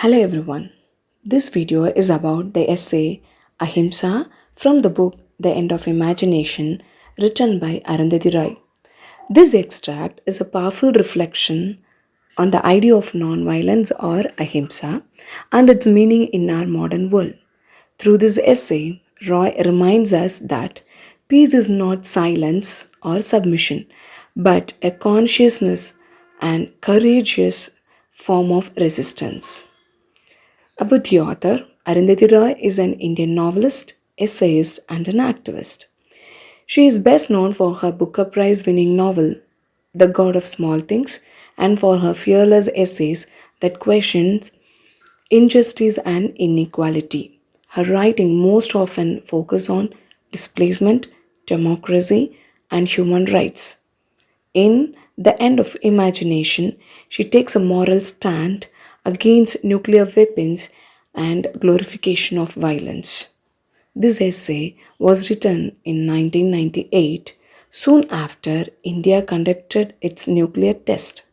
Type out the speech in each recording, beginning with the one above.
Hello everyone. This video is about the essay Ahimsa from the book The End of Imagination written by Arundhati Roy. This extract is a powerful reflection on the idea of nonviolence or Ahimsa and its meaning in our modern world. Through this essay, Roy reminds us that peace is not silence or submission, but a consciousness and courageous form of resistance. About the author, Arundhati Roy is an Indian novelist, essayist, and an activist. She is best known for her Booker Prize winning novel, The God of Small Things, and for her fearless essays that questions injustice and inequality. Her writing most often focus on displacement, democracy, and human rights. In The End of Imagination, she takes a moral stand against nuclear weapons and glorification of violence. This essay was written in 1998, soon after India conducted its nuclear test.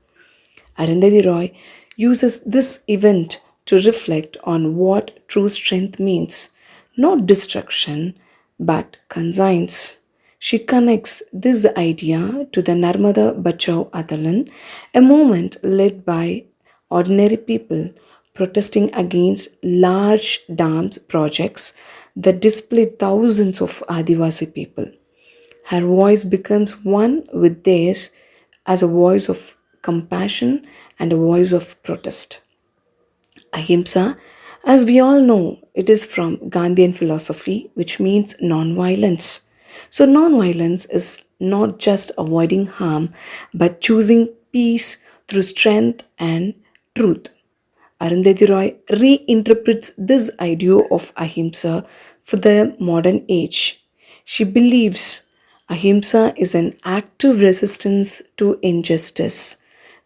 Arundhati Roy uses this event to reflect on what true strength means, not destruction, but conscience. She connects this idea to the Narmada Bachao Andolan, a movement led by ordinary people protesting against large dams projects that displaced thousands of Adivasi people. Her voice becomes one with theirs as a voice of compassion and a voice of protest. Ahimsa, as we all know, it is from Gandhian philosophy, which means non-violence. So, non-violence is not just avoiding harm, but choosing peace through strength and truth. Arundhati Roy reinterprets this idea of ahimsa for the modern age. She believes ahimsa is an active resistance to injustice,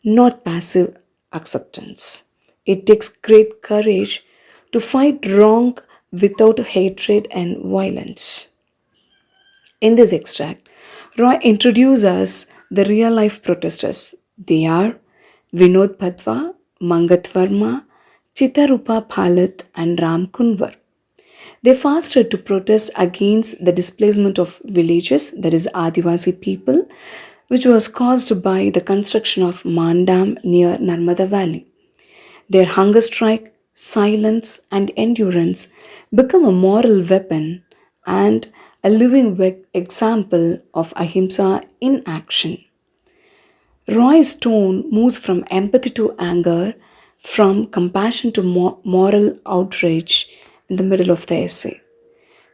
not passive acceptance. It takes great courage to fight wrong without hatred and violence. In this extract, Roy introduces us the real life protesters. They are Vinod Padwa, Mangat Verma, Chitarupa Phalit, and Ram Kunwar. They fasted to protest against the displacement of villages, that is, Adivasi people, which was caused by the construction of Mandam near Narmada Valley. Their hunger strike, silence, and endurance become a moral weapon and a living example of ahimsa in action. Roy's tone moves from empathy to anger, from compassion to moral outrage in the middle of the essay.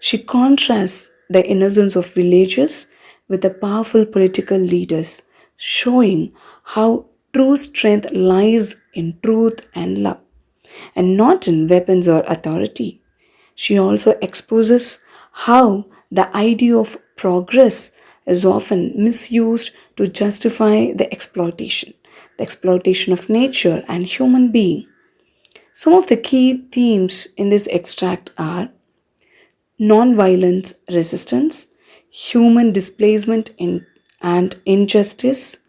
She contrasts the innocence of villagers with the powerful political leaders, showing how true strength lies in truth and love, and not in weapons or authority. She also exposes how the idea of progress is often misused to justify the exploitation of nature and human being. Some of the key themes in this extract are nonviolence resistance, human displacement and injustice,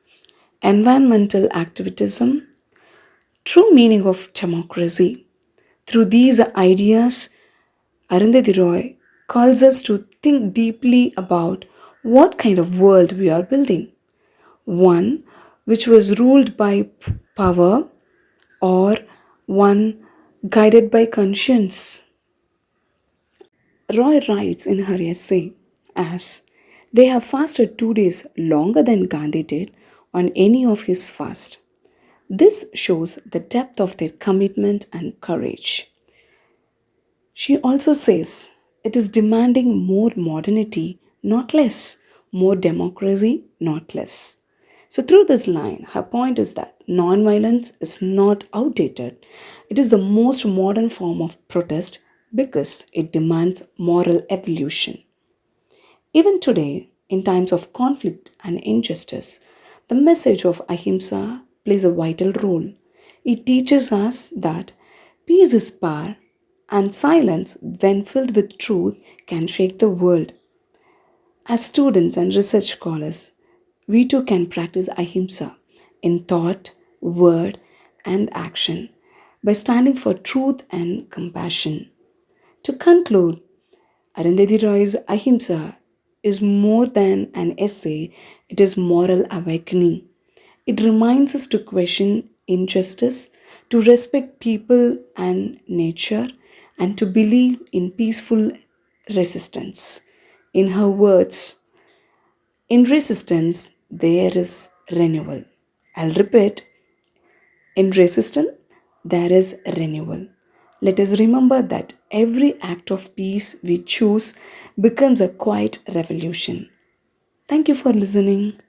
environmental activism, true meaning of democracy. Through these ideas, Arundhati Roy calls us to think deeply about what kind of world we are building. One which was ruled by power or one guided by conscience. Roy writes in her essay as they have fasted 2 days longer than Gandhi did on any of his fast. This shows the depth of their commitment and courage. She also says it is demanding more modernity, not less, more democracy, not less. So, through this line, her point is that nonviolence is not outdated. It is the most modern form of protest because it demands moral evolution. Even today, in times of conflict and injustice, the message of Ahimsa plays a vital role. It teaches us that peace is power and silence, when filled with truth, can shake the world. As students and research scholars, we too can practice ahimsa in thought, word, and action by standing for truth and compassion. To conclude, Arundhati Roy's Ahimsa is more than an essay, it is moral awakening. It reminds us to question injustice, to respect people and nature, and to believe in peaceful resistance. In her words, in resistance, there is renewal. I'll repeat, in resistance, there is renewal. Let us remember that every act of peace we choose becomes a quiet revolution. Thank you for listening.